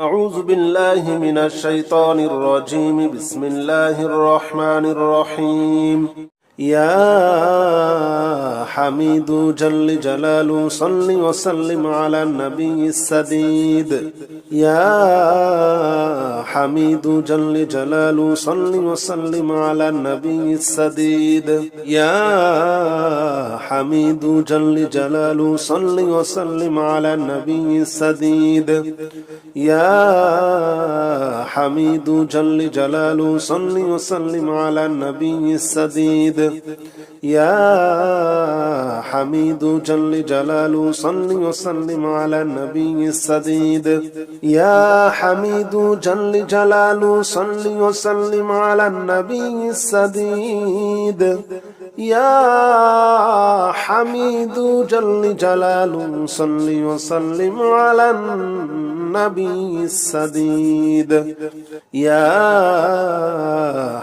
أعوذ بالله من الشيطان الرجيم بسم الله الرحمن الرحيم يا حميد جل جلاله صل وسلم على النبي السديد يا حميد جل جلاله صل وسلم على النبي السديد يا حميد جل جلاله صل وسلم على النبي السديد يا حميد جل جلاله صل وسلم على النبي السديد يا حميد جل جلاله صل وسلم على النبي السديد يا حميد جل جلاله صل وسلم على النبي السديد يا حميد جل جلاله صل وسلم على النبي السديد يا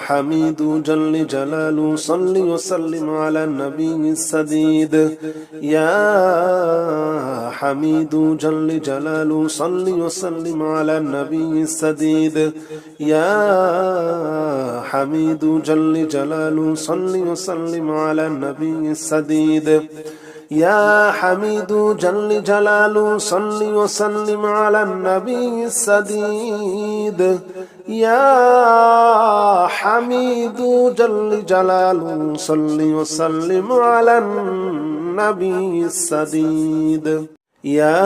حميد جل جلاله صل وسلم على النبي السديد يا حميد جل جلاله صل وسلم على النبي السديد يا حميد جل جلاله صل وسلم على النبي السديد يا حميد جل جلاله صل وسلم على النبي السديد يا حميد جل جلاله صل وسلم على النبي السديد يا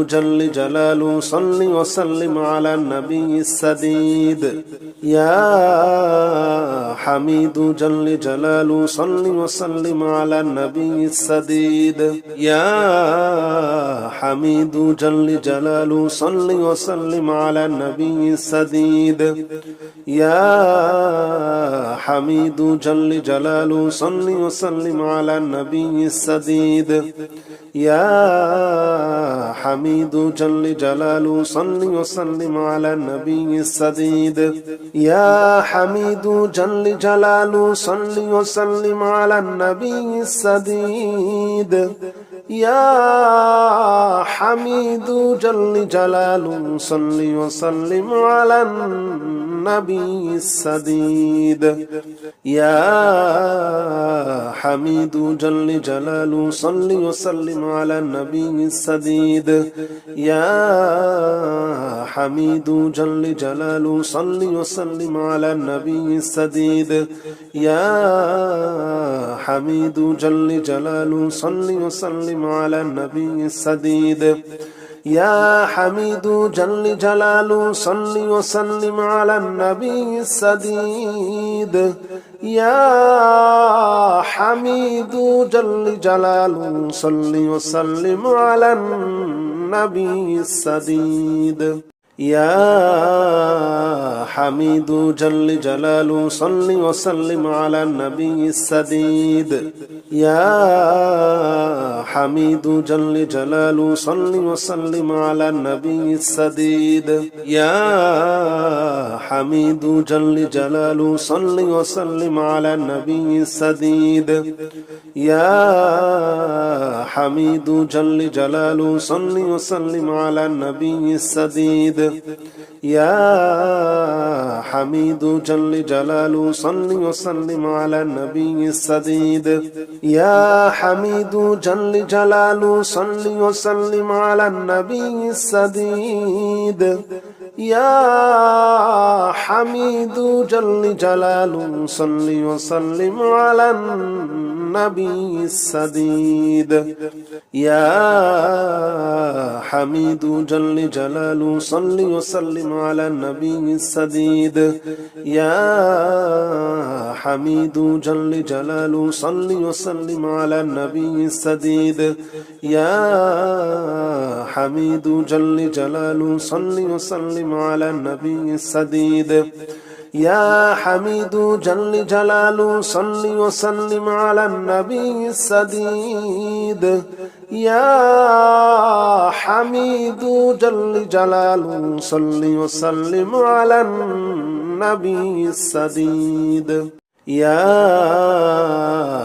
حميد جل جلاله صل وسلم على النبي السديد يا حميد جل جلاله صل وسلم على النبي السديد يا حميد جل جلاله صل وسلم على النبي السديد يا حميد جل جلاله صل وسلم على النبي السديد يا حميد جل جلاله صل وسلم على النبي السديد يا حميد جل جلاله صل وسلم على النبي السديد يا حميد جل جلاله صل وسلم على النبي السديد يا حميد جل جلاله صل وسلم على النبي السديد يا حميد جل جلاله صل وسلم على النبي السديد يا حميد جل جلاله صل وسلم على النبي السديد يا حميد جل جلاله صل وسلم على النبي السديد يا حميد جل جلاله صل وسلم على النبي السديد يا حميد جل جلاله صل وسلم على النبي السديد يا حميد جل جلاله صل وسلم على النبي السديد يا حميد جل جلاله صل وسلم على النبي السديد يا حميد جل جلاله صل وسلم على النبي السديد يا حميد جل جلاله صل وسلم على النبي السديد يا حميد جل جلاله صل وسلم على النبي السديد يا حميد جل جلاله صل وسلم على النبي السديد يا حميد جل جلاله صل وسلم على النبي السديد يا حميد جل جلاله صل وسلم على النبي السديد يا حميد جل جلاله صل وسلم على النبي السديد يا حميد جل جلاله صل وسلم على النبي السديد يا حميد جل جلاله صل وسلم على النبي السديد يا حميد جل جلاله صل وسلم على النبي السديد يا حميد جل جلاله صل وسلم على النبي السديد يا حميد جل جلاله صل وسلم على النبي السديد يا حميد جل جلاله صل وسلم على النبي السديد يا حميد جل جلاله صل وسلم على النبي السديد يا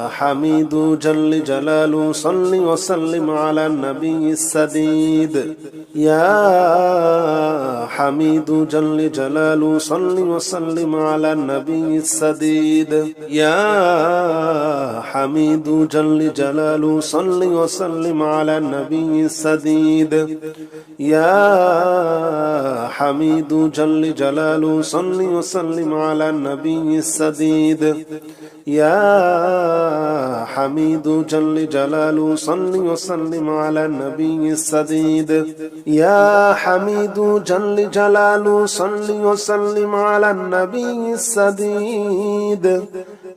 حميد جل جلاله صل وسلم على النبي السديد يا حميد جل جلاله صل وسلم على النبي السديد يا حميد جل جلاله صل وسلم على النبي السديد يا حميد جل جلاله صل وسلم على النبي السديد يا حميد جل جلاله صل وسلم على النبي السديد يا حميد جل جلاله صل وسلم على النبي السديد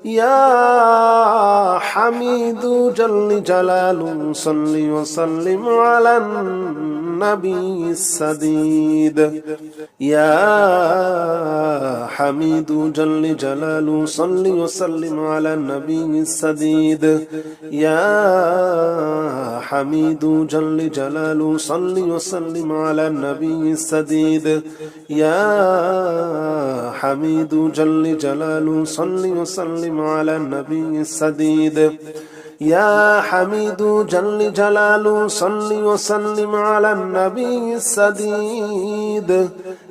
يا حميد جل جلاله صل وسلم على النبي السديد يا حميد جل جلاله صل وسلم على النبي السديد يا حميد جل جلاله صل وسلم على النبي السديد يا حميد جل جلاله صل وسلم على النبي السديد يا حميد جل جلاله صل وسلم على النبي السديد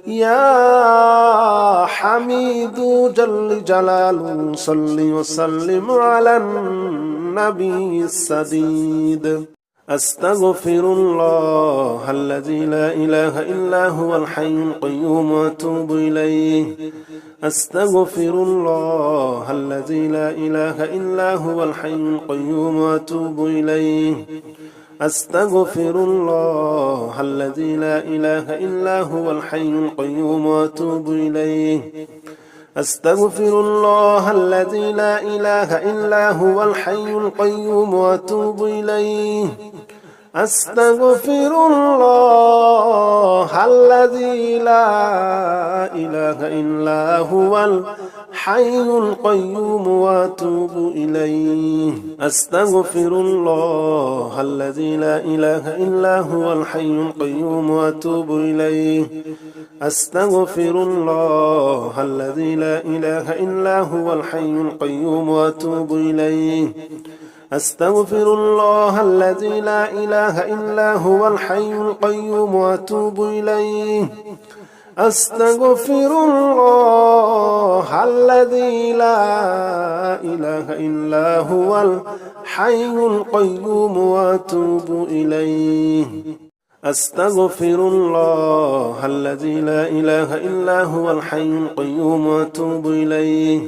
يا حميد جل جلاله صل وسلم على النبي السديد أستغفر الله الذي لا إله إلا هو الحي القيوم وأتوب إليه أستغفر الله الذي لا إله إلا هو الحي القيوم وأتوب إليه أستغفر الله الذي لا إله إلا هو الحي القيوم وأتوب إليه أستغفر الله الذي لا إله إلا هو الحي القيوم وأتوب إليه أستغفر الله الذي لا إله إلا هو الحي القيوم وأتوب إليه أستغفر الله الذي لا إله إلا هو الحي القيوم وأتوب إليه أستغفر الله الذي لا إله إلا هو الحي القيوم وأتوب إليه أستغفر الله الذي لا إله إلا هو الحي القيوم وأتوب إليه أستغفر الله الذي لا إله إلا هو الحي القيوم وأتوب إليه أستغفر الله الذي لا إله إلا هو الحي القيوم وأتوب إليه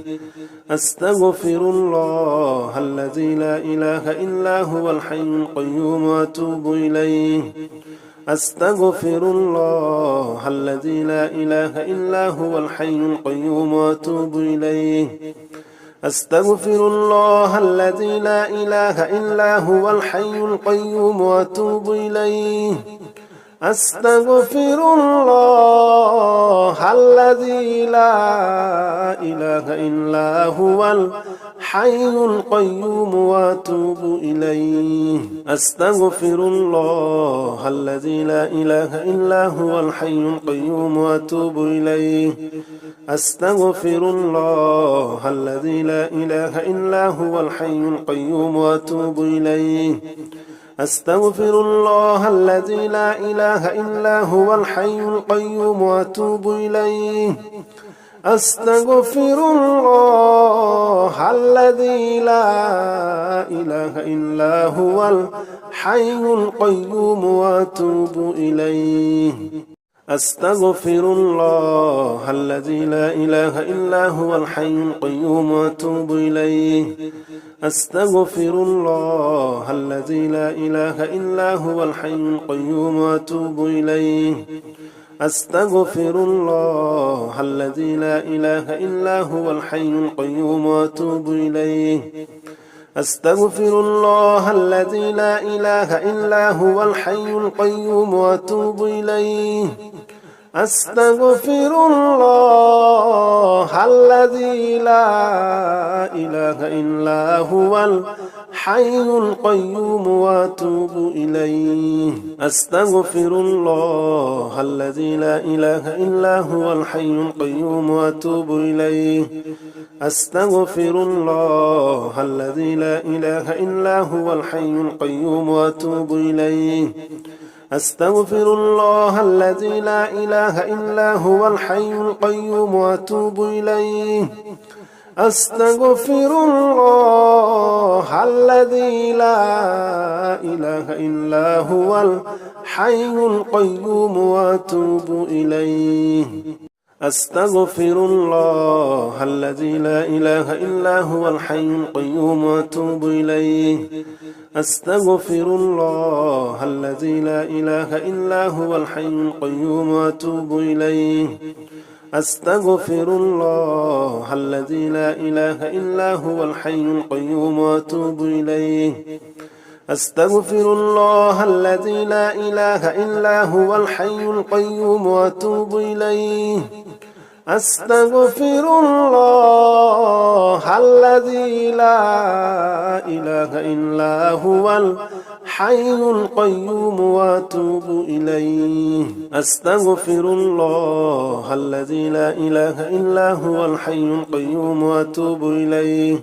أستغفر الله الذي لا إله إلا هو الحي القيوم وأتوب إليه أستغفر الله الذي لا إله إلا هو الحي القيوم وأتوب إليه أستغفر الله الذي لا إله إلا هو الحي القيوم وأتوب إليه أستغفر الله الذي لا إله إلا هو الحي القيوم وأتوب إليه أستغفر الله الذي لا إله إلا هو الحي القيوم وأتوب إليه أستغفر الله الذي لا إله إلا هو الحي القيوم وأتوب إليه أستغفر الله الذي لا إله إلا هو الحي القيوم وأتوب إليه أستغفر الله الذي لا إله إلا هو الحي القيوم وأتوب إليه أستغفر الله الذي لا إله إلا هو الحي القيوم وأتوب إليه أستغفر الله الذي لا إله إلا هو الحي القيوم وأتوب إليه أستغفر الله الذي لا إله إلا هو الحي القيوم وأتوب إليه أستغفر الله الذي لا إله إلا هو الحي القيوم وأتوب إليه أستغفر الله الذي لا إله إلا هو الحي القيوم وأتوب إليه أستغفر الله الذي لا إله إلا هو الحي القيوم وأتوب إليه أستغفر الله الذي لا إله إلا هو الحي القيوم وأتوب إليه أستغفر الله الذي لا إله إلا هو الحي القيوم وأتوب إليه أستغفر الله الذي لا إله إلا هو الحي القيوم وأتوب إليه أستغفر الله الذي لا إله إلا هو الحي القيوم وأتوب إليه أستغفر الله الذي لا إله إلا هو الحي القيوم وأتوب إليه أستغفر الله الذي لا إله إلا هو الحي القيوم وأتوب إليه أستغفر الله الذي لا إله إلا هو الحي القيوم وأتوب إليه أستغفر الله الذي لا إله إلا هو الحي القيوم وأتوب إليه أستغفر الله الذي لا إله إلا هو الحي القيوم وأتوب إليه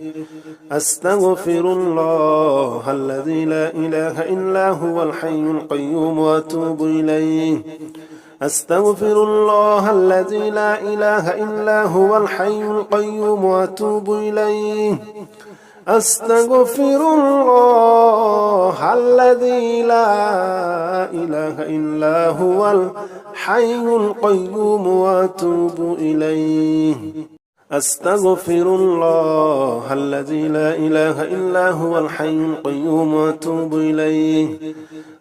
أستغفر الله الذي لا إله إلا هو الحي القيوم وأتوب إليه أستغفر الله الذي لا إله إلا هو الحي القيوم وأتوب إليه أستغفر الله الذي لا إله إلا هو الحي القيوم وأتوب إليه أستغفر الله الذي لا إله إلا هو الحي القيوم وأتوب إليه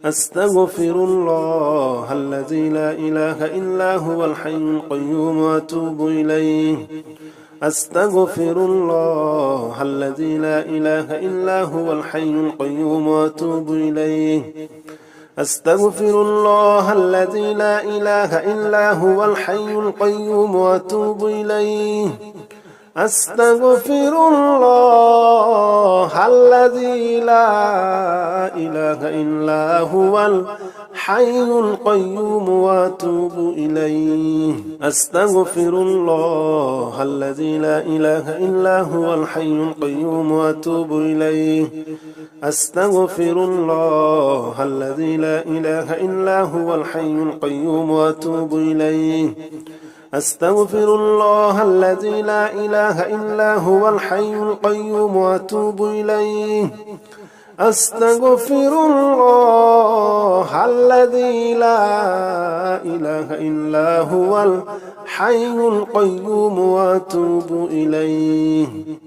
أستغفر الله الذي لا إله إلا هو الحي القيوم وأتوب إليه أستغفر الله الذي لا إله إلا هو الحي القيوم وأتوب إليه أستغفر الله الذي لا إله إلا هو الحي القيوم وأتوب إليه أستغفر الله الذي لا إله إلا هو الحي القيوم وأتوب إليه أستغفر الله الذي لا إله إلا هو الحي القيوم وأتوب إليه أستغفر الله الذي لا إله إلا هو الحي القيوم وأتوب إليه أستغفر الله الذي لا إله إلا هو الحي القيوم وأتوب إليه أستغفر الله الذي لا إله إلا هو الحي القيوم وأتوب إليه